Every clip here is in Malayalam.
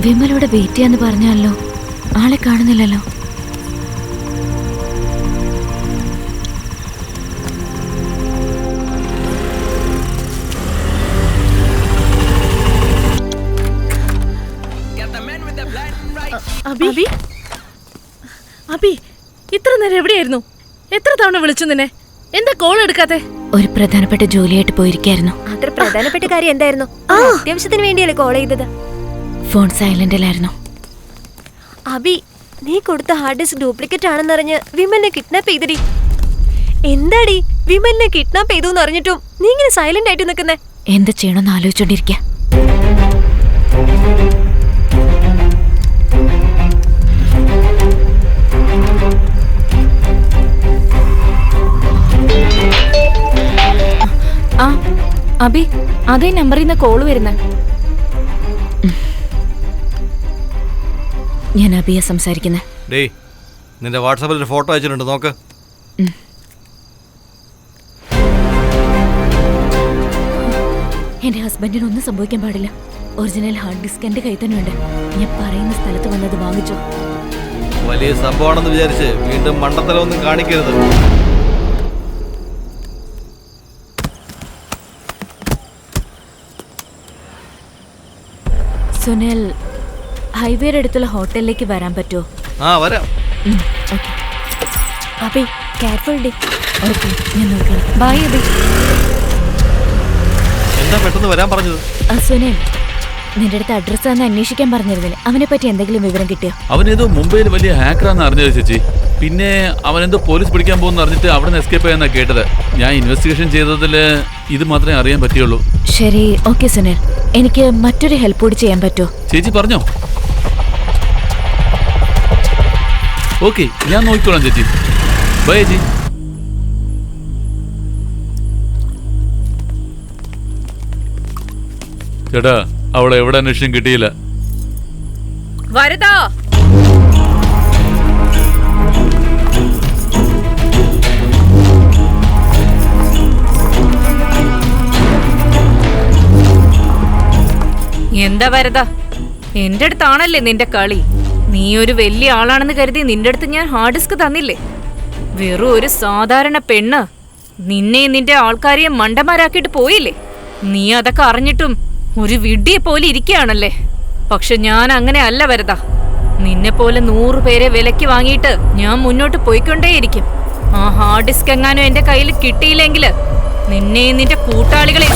വിമലോടെ വെയിറ്റ് ചെയ്യാന്ന് പറഞ്ഞല്ലോ, ആളെ കാണുന്നില്ലല്ലോ. അബി, ഇത്ര നേരം എവിടെയായിരുന്നു? എത്ര തവണ വിളിച്ചു നിന്നെ? എന്താ കോൾ എടുക്കാത്തെ? ഒരു പ്രധാനപ്പെട്ട ജോലിയായിട്ട് പോയിരിക്കായിരുന്നു. അത്ര പ്രധാനപ്പെട്ട കാര്യം എന്തായിരുന്നു? അത്യാവശ്യത്തിന് വേണ്ടിയല്ലേ കോൾ ചെയ്തത്? ഫോൺ സൈലന്റിലായിരുന്നു. അബി, നീ കൊടുത്ത ഹാർഡ് ഡിസ്ക് ഡ്യൂപ്ലിക്കേറ്റ് ആണെന്നറിഞ്ഞ് വിമലിനെ കിഡ്നാപ്പ് ചെയ്തടി. എന്താടി, വിമലിനെ കിഡ്നാപ്പ് ചെയ്തു എന്നറിഞ്ഞിട്ടും നീ ഇങ്ങനെ സൈലന്റ് ആയിട്ട് നിൽക്കുന്നേ? എന്ത് ചെയ്യണമെന്ന് ആലോചിച്ചോണ്ടിരിക്കുക. ആ അബി, അതേ നമ്പറിൽ നിന്ന് കോള് വരുന്നേ. ഞാൻ അബിയെ സംസാരിക്കുന്നേ. നിന്റെ വാട്സാപ്പിൽ ഒരു ഫോട്ടോ അയച്ചിട്ടുണ്ട്, നോക്ക്. എന്റെ ഹസ്ബൻഡിന് ഒന്നും സംഭവിക്കാൻ പാടില്ല. ഒറിജിനൽ ഹാർഡ് ഡിസ്ക് എന്റെ കയ്യിൽ തന്നെ ഉണ്ട്. ഞാൻ പറയുന്ന സ്ഥലത്ത് വന്നത് വാങ്ങിച്ചോ. വലിയ സംഭവമാണെന്ന് വിചാരിച്ച് വീണ്ടും മണ്ടത്തരമൊന്നും കാണിക്കരുത്. സുനിൽ, ഹൈവേയുടെ അടുത്തുള്ള ഹോട്ടലിലേക്ക് വരാൻ പറ്റുമോ? ആ, വരാം. Abi, careful D. ഓക്കെ, ഞാൻ നോക്കാം. ബൈ അബി. എന്താ പെട്ടെന്ന് വരാൻ പറഞ്ഞത്? സുനിൽ, നിന്റെ അടുത്ത് അഡ്രസ് തന്നെ അന്വേഷിക്കാൻ പറഞ്ഞിരുന്നില്ലേ? അവനെ പറ്റി എന്തെങ്കിലും വിവരം കിട്ടിയോ? അവനേതോ മുംബൈയിൽ വലിയ ഹാക്കറാന്ന് അറിഞ്ഞത് ചേച്ചി. പിന്നെ അവനെന്തോ പോലീസ് പിടിക്കാൻ പോകുന്ന അറിഞ്ഞിട്ട് അവിടെ നിന്ന് എസ്കേപ്പ് ചെയ്യാന്നാ കേട്ടത്. ഞാൻ ഇൻവെസ്റ്റിഗേഷൻ ചെയ്തതിൽ ഇത് മാത്രമേ അറിയാൻ പറ്റുള്ളൂ. ശരി, ഓക്കെ സുനിൽ, എനിക്ക് മറ്റൊരു ഹെൽപ്പ് കൂടി ചെയ്യാൻ പറ്റുമോ? ചേച്ചി പറഞ്ഞോ. ഓക്കെ, ഞാൻ നോക്കിക്കോളാം ചേച്ചി. ബൈ ചേച്ചി. ചേട്ടാ, അവളെ എവിടെ അന്വേഷണം കിട്ടിയില്ല. വരദാ, എന്താ വരദാ, എന്റെ അടുത്താണല്ലേ നിന്റെ കളി? നീ ഒരു വലിയ ആളാണെന്ന് കരുതി നിന്റെ അടുത്ത് ഞാൻ ഹാർഡ് ഡിസ്ക് തന്നില്ലേ? വെറും ഒരു സാധാരണ പെണ്ണ് നിന്നെ നിന്റെ ആൾക്കാരെയും മണ്ടന്മാരാക്കിയിട്ട് പോയില്ലേ? നീ അതൊക്കെ അറിഞ്ഞിട്ടും ഒരു വിഡ്ഢിയെ പോലെ ഇരിക്കുകയാണല്ലേ. പക്ഷെ ഞാൻ അങ്ങനെ അല്ല വരദാ. നിന്നെ പോലെ 100 പേരെ വിലക്ക് വാങ്ങിയിട്ട് ഞാൻ മുന്നോട്ട് പോയിക്കൊണ്ടേയിരിക്കും. ആ ഹാർഡ് ഡിസ്ക് എങ്ങാനും എന്റെ കയ്യിൽ കിട്ടിയില്ലെങ്കിൽ നിന്നെയും നിന്റെ കൂട്ടാളികളെ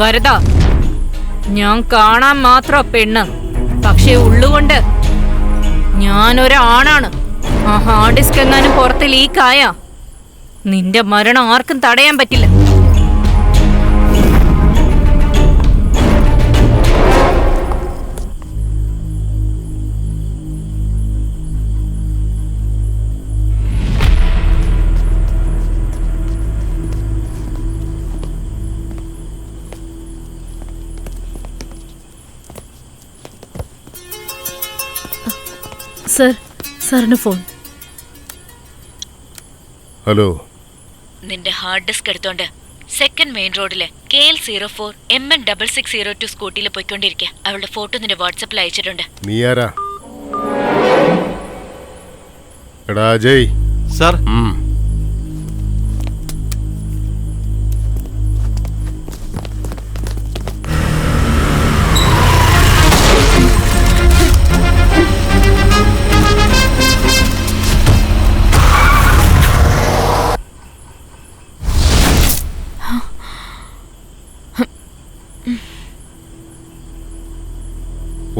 വരദാ, ഞാൻ കാണാൻ മാത്രം പെണ്ണ്, പക്ഷെ ഉള്ളുകൊണ്ട് ഞാനൊരാണാണ്. ആ ഹാർഡ് ഡിസ്ക് എങ്ങാനും പുറത്ത് ലീക്കായ നിന്റെ മരണം ആർക്കും തടയാൻ പറ്റില്ല. സർ, സാറിന് ഫോൺ. ഹലോ. നിന്റെ ഹാർഡ് ഡിസ്ക് എടുത്തോണ്ട് സെക്കൻഡ് മെയിൻ റോഡില് KL04 MN6602 സ്കൂട്ടിയിൽ പോയിക്കൊണ്ടിരിക്കുക. അവളുടെ ഫോട്ടോ നിന്റെ വാട്സാപ്പിൽ അയച്ചിട്ടുണ്ട്. നീ ആരാ? എടാ Ajay. Sir.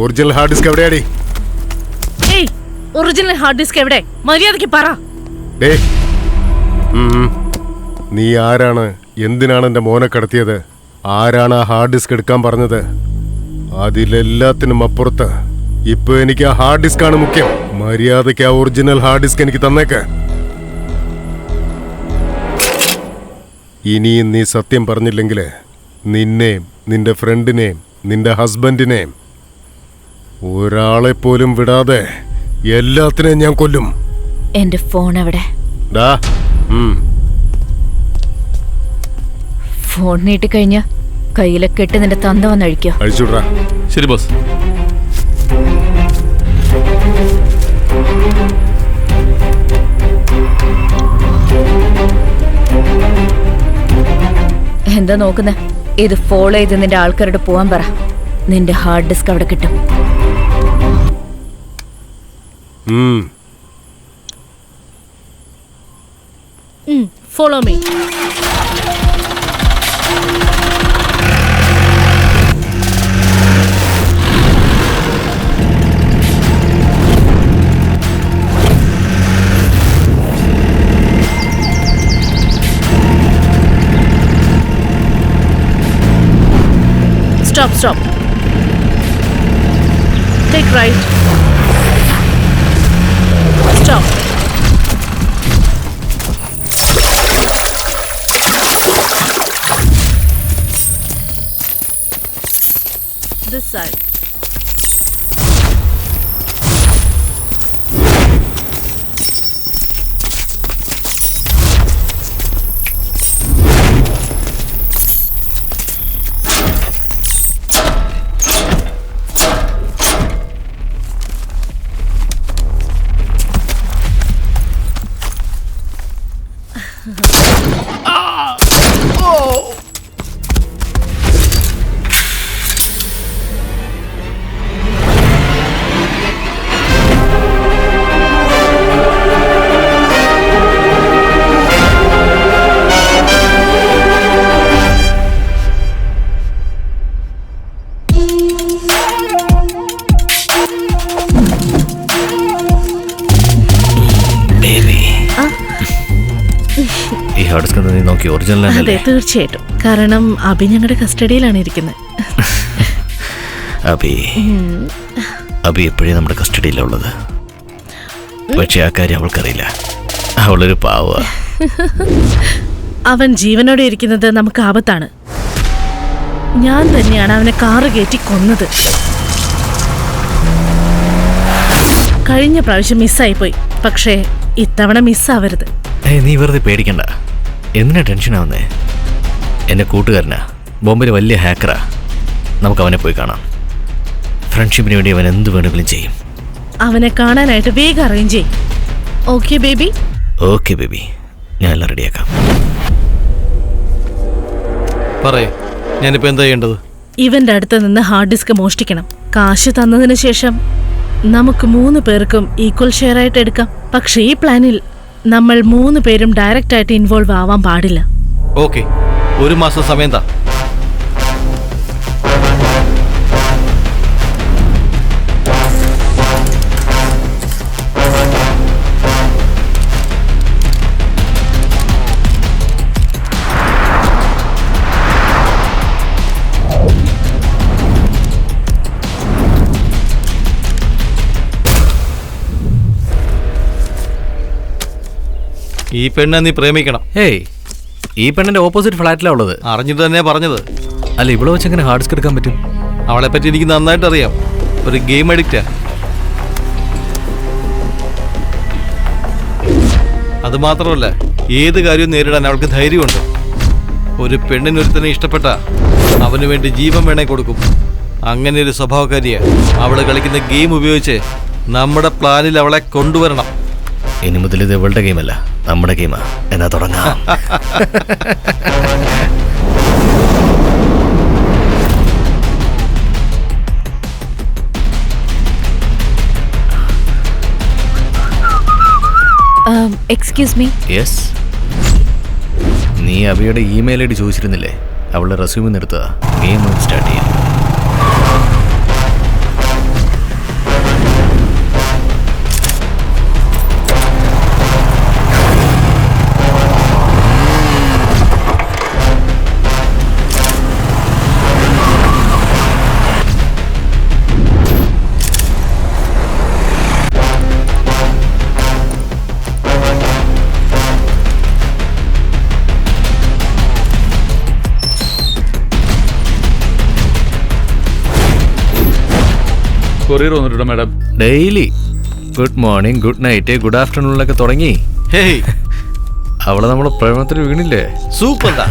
Original hard disk എവിടെയാടി? ഏയ്, ഒറിജിനൽ ഹാർഡ് ഡിസ്ക് എവിടെ? മര്യാദയ്ക്ക് പറ. നീ ആരാണ്? എന്തിനാണ് എന്റെ മോനെ കടത്തിയത്? ആരാണ് ആ ഹാർഡ് ഡിസ്ക് എടുക്കാൻ പറഞ്ഞത്? അതിലെല്ലാത്തിനും അപ്പുറത്ത് ഇപ്പൊ എനിക്ക് ആ ഹാർഡ് ഡിസ്ക് ആണ് മുഖ്യം. മര്യാദയ്ക്ക് ആ ഒറിജിനൽ ഹാർഡ് ഡിസ്ക് എനിക്ക് തന്നേക്ക്. ഇനിയും നീ സത്യം പറഞ്ഞില്ലെങ്കിൽ നിന്നെയും നിന്റെ ഫ്രണ്ടിനെയും നിന്റെ ഹസ്ബൻഡിനെയും ഒരാളെപ്പോലും വിടാതെ എല്ലാത്തിനെയും ഞാൻ കൊല്ലും. എന്റെ ഫോൺ എവിടെ? ഡാ ഫോൺ നീട്ടിക്കഴിഞ്ഞ കയ്യിലെ കെട്ട് നിന്റെ തന്ത വന്നഴിക്കോ? അഴിച്ചുവിട്രാ. ശരി ബോസ്. എന്താ നോക്കുന്നെ? ഇത് ഫോളോ ചെയ്ത് നിന്റെ ആൾക്കാരോട് പോവാൻ പറ. നിന്റെ ഹാർഡ് ഡിസ്ക് അവിടെ കിട്ടും. Follow me. Stop. Take right. Stop. This side. അതെ, തീർച്ചയായിട്ടും. കാരണം അഭി ഞങ്ങളുടെ കസ്റ്റഡിയിലാണ് ഇരിക്കുന്നത്. അഭി എപ്പോഴും നമ്മുടെ കസ്റ്റഡിയിലുള്ളത്. പക്ഷെ ആ കാര്യം അവൾക്കറിയില്ല. അവളൊരു പാവ. അവൻ ജീവനോടെ ഇരിക്കുന്നത് നമുക്ക് ആപത്താണ്. ഞാൻ തന്നെയാണ് അവനെ കാറ് കയറ്റി കൊന്നത്. കഴിഞ്ഞ പ്രാവശ്യം മിസ്സായിപ്പോയി. പക്ഷേ ഇത്തവണ മിസ്സാവരുത്. നീ വെറുതെ പേടിക്കണ്ട. എന്തിനാ ടെൻഷനാവുന്നേ? എൻ്റെ കൂട്ടുകാരനാ, ബോംബെയിലെ വലിയ ഹാക്കറാ. നമുക്ക് അവനെ പോയി കാണാം. ഫ്രണ്ട്ഷിപ്പിന് വേണ്ടി അവൻ എന്ത് വേണമെങ്കിലും ചെയ്യും. അവനെ കാണാനായിട്ട് വേഗം അറേഞ്ച് ചെയ്യും. Okay baby? ഓക്കെ ബേബി, ഞാൻ എല്ലാം റെഡിയാക്കാം. പറയേ, ഞാനിപ്പോൾ എന്താ ചെയ്യേണ്ടത്? ഇവന്റെ അടുത്ത് നിന്ന് ഹാർഡ് ഡിസ്ക് മോഷ്ടിക്കണം. കാശ് തന്നതിന് ശേഷം നമുക്ക് 3 പേർക്കും ഈക്വൽ ഷെയർ ആയിട്ട് എടുക്കാം. പക്ഷേ ഈ പ്ലാനിൽ നമ്മൾ 3 പേരും ഡയറക്റ്റ് ആയിട്ട് ഇൻവോൾവ് ആവാൻ പാടില്ല. ഓക്കെ, 1 മാസം സമയം താ. ഈ പെണ്ണെ നീ പ്രേമിക്കണം. ഏയ്, ഈ പെണ്ണിന്റെ ഓപ്പോസിറ്റ് ഫ്ലാറ്റിലാണ് ഉള്ളത്. അറിഞ്ഞിട്ട് തന്നെ പറഞ്ഞത്. അല്ല, ഇവിടെ വെച്ച് എങ്ങനെ ഹാർഡ് ഡിസ്ക് എടുക്കാൻ പറ്റും? അവളെ പറ്റി എനിക്ക് നന്നായിട്ട് അറിയാം. ഒരു ഗെയിം അഡിക്റ്റാ. അത് മാത്രമല്ല, ഏത് കാര്യവും നേരിടാൻ അവൾക്ക് ധൈര്യമുണ്ട്. ഒരു പെണ്ണിനൊരുത്തനെ ഇഷ്ടപ്പെട്ട അവന് വേണ്ടി ജീവൻ വേണേ കൊടുക്കും. അങ്ങനെ ഒരു സ്വഭാവക്കാരിയാ. അവള് കളിക്കുന്ന ഗെയിം ഉപയോഗിച്ച് നമ്മുടെ പ്ലാനിൽ അവളെ കൊണ്ടുവരണം. ഇനി മുതൽ ഇത് ഇവളുടെ ഗെയിമല്ല, നമ്മുടെ ഗെയിമാ. എന്നാ തുടങ്ങാം. Excuse me. യെസ്. നീ അബിയുടെ ഇമെയിൽ ഐ ഡി ചോദിച്ചിരുന്നില്ലേ? അവളുടെ റെസ്യൂമിൽ നിന്ന് എടുത്തതാ. ഗെയിം സ്റ്റാർട്ട് ചെയ്യാം. കൊറിയർ വന്നിട്ടുണ്ടോ madam? Daily good morning, good night, good ആഫ്റ്റർനൂണിലൊക്കെ തുടങ്ങി. ഹേയ് അവളെ നമ്മളെ പ്രേമത്തിൽ വീണില്ലേ? സൂപ്പർടാ.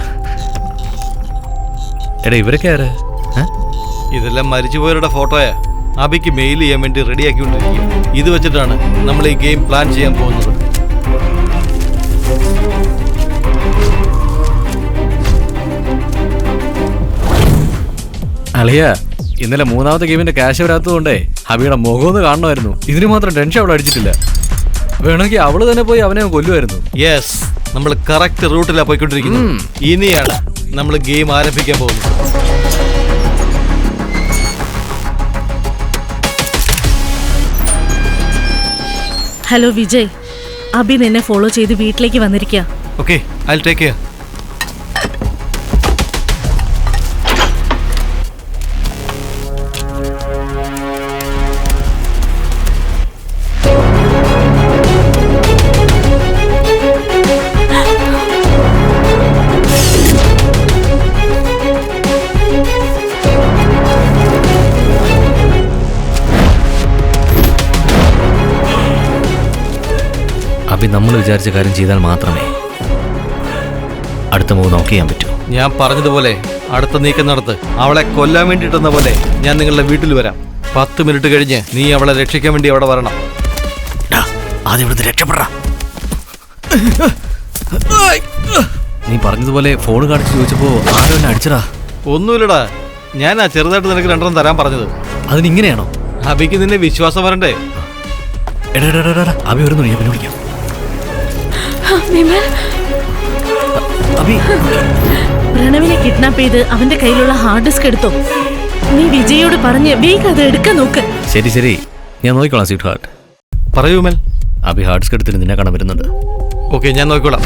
എടാ ഇവരൊക്കെ ആര്? ഇതെല്ലാം മരിച്ചുപോയവരുടെ ഫോട്ടോയാ. അബിക്ക് മെയിൽ ചെയ്യാൻ വേണ്ടി റെഡിയാക്കിക്കൊണ്ടിരിക്കുക. ഇത് വെച്ചിട്ടാണ് നമ്മൾ ഈ ഗെയിം പ്ലാൻ ചെയ്യാൻ പോകുന്നത്. അളിയ, ഇന്നലെ മൂന്നാമത്തെ ഗെയിമിന്റെ ക്യാഷ് വരാത്തതുകൊണ്ടേ അബിയുടെ മുഖമൊന്ന് കാണണമായിരുന്നു. ഇതിന് മാത്രം ടെൻഷൻ അവൾ അടിച്ചിട്ടില്ല. വേണമെങ്കിൽ അവള് തന്നെ പോയി അവനെ കൊല്ലുമായിരുന്നു. യെസ്, നമ്മൾ കറക്റ്റ് റൂട്ടിലാണ് പോയിക്കൊണ്ടിരിക്കുന്നത്. ഇനിയാണ് നമ്മൾ ഗെയിം ആരംഭിക്കാൻ പോകുന്നത്. ഹലോ വിജയ്, അബി നിന്നെ ഫോളോ ചെയ്ത് വീട്ടിലേക്ക് വന്നിരിക്കുക. Okay, I take care. അബി നമ്മൾ വിചാരിച്ച കാര്യം ചെയ്താൽ മാത്രമേ അടുത്ത മൂവ് നോക്ക് ചെയ്യാൻ പറ്റൂ. ഞാൻ പറഞ്ഞതുപോലെ അടുത്ത നീക്കം നടത്ത്. അവളെ കൊല്ലാൻ വേണ്ടിട്ടെന്ന പോലെ ഞാൻ നിങ്ങളുടെ വീട്ടിൽ വരാം. 10 മിനിറ്റ് കഴിഞ്ഞ് നീ അവളെ രക്ഷിക്കാൻ വേണ്ടി അവിടെ വരണം. ആദ്യം ഇവിടുന്ന് രക്ഷപ്പെടാ. നീ പറഞ്ഞതുപോലെ ഫോൺ കാണിച്ച് ചോദിച്ചപ്പോ ആരോ എന്നെ അടിച്ചടാ. ഒന്നുമില്ലടാ, ഞാനാ ചെറുതായിട്ട് നിനക്ക് 2 തരാൻ പറഞ്ഞത്. അതിനിങ്ങനെയാണോ? അബിക്ക് നിന്നെ വിശ്വാസം വരണ്ടേ? എടാ അബി വരുന്നു, ഞാൻ പിന്നെ വിളിക്കാം. അബി, പ്രണവിനെ കിഡ്നാപ്പ് ചെയ്ത് അവന്റെ കയ്യിലുള്ള ഹാർഡ് ഡിസ്ക് എടുത്തോ. നീ വിജയോട് പറഞ്ഞ് വേഗം അത് എടുക്കാൻ നോക്ക്. ശരി, ഞാൻ നോക്കിക്കോളാം സ്വീറ്റ് ഹാർട്ട്. പറയൂ മേൽ. അബി ഹാർഡ് ഡിസ്ക് എടുത്തിട്ട് നിന്നെ കാണാൻ വരുന്നുണ്ട്. ഓക്കെ, ഞാൻ നോക്കിക്കോളാം.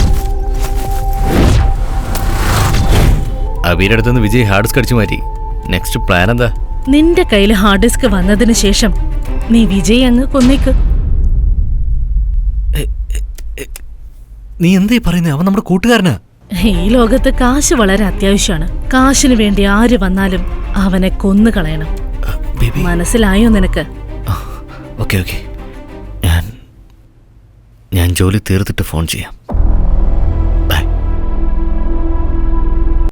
അബിയുടെ അടുത്തുനിന്ന് വിജയ് ഹാർഡ് ഡിസ്ക് അടിച്ചു മാറ്റി. നെക്സ്റ്റ് പ്ലാൻ എന്താ? നിന്റെ കയ്യിൽ ഹാർഡ് ഡിസ്ക് വന്നതിന് ശേഷം നീ വിജയ് അങ്ങ് കൊന്നേക്ക്. നീ എന്താ പറയുന്നത്? അവൻ നമ്മുടെ കൂട്ടുകാരനാ. ഈ ലോകത്ത് കാശ് വളരെ അത്യാവശ്യമാണ്. കാശിന് വേണ്ടി ആര് വന്നാലും അവനെ കൊന്നു കളയണം. മനസ്സിലായോ നിനക്ക്? ഓക്കെ, ഞാൻ ജോലി തീർത്തിട്ട് ഫോൺ ചെയ്യാം.